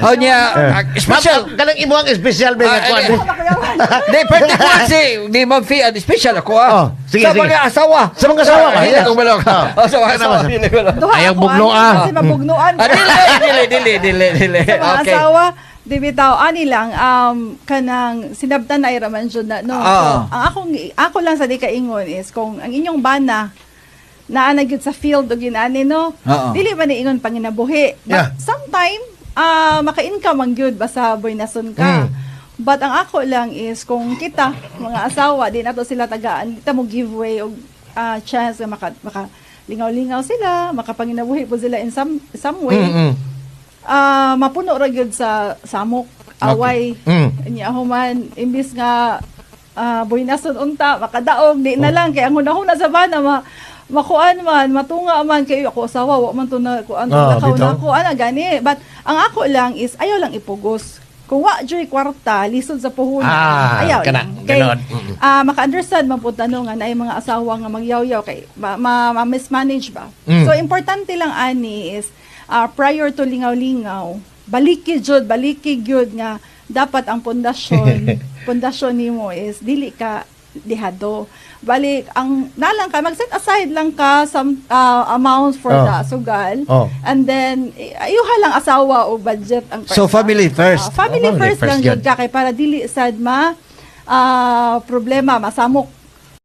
How niya, special. Kanang imo ang special ba nga kuan? Di, pwede ko kasi, di mag-fee, special ako Oh, sige, sa sige. mga asawa. Sa mga asawa ba? Hindi Yes. ko malok. Sa mga asawa. Hindi ko malok. Ayaw bugnoa. Kasi mabugnuan. Dili. Sa mga Okay. asawa, di bitaw, ani lang, kanang sinabtan na iraman dyan na, no? So, ang ako lang sa di kaingon is, kung ang inyong bana, naanagyod sa field o ginani, no? Oo. Dili ba ni ingon panginabuhi? Yeah. But sometime, maka-income ang good, basta boy nasun ka. But ang ako lang is, kung kita, mga asawa, di na to sila tagaan, kita mo giveaway o chance na maka lingaw-lingaw sila, makapanginabuhi po sila in some way. Mapuno ra gyud sa samok away niya human imbis nga boy nason unta makadaog di na lang kay ang hunahuna sa bana makuan man matunga man kay ako asawa wa man to na kuan nakaw na ko ana gani but ang ako lang is ayaw lang ipugos kung wa joy kwarta lisod sa puhunan ayaw kana, lang kay ganon. maka-understand man pud tanong nga naay mga asawa nga magyaw-yaw kay mismanage ba so importante lang ani is prior to lingaw-lingaw, baliki gyud nga dapat ang pundasyon nimo is dili ka dihado. Balik ang nalang ka mag-set aside lang ka some amount for the sugal and then ayuha lang asawa o budget ang So, family first. family first lang gyud ka kay para dili sad problema masamok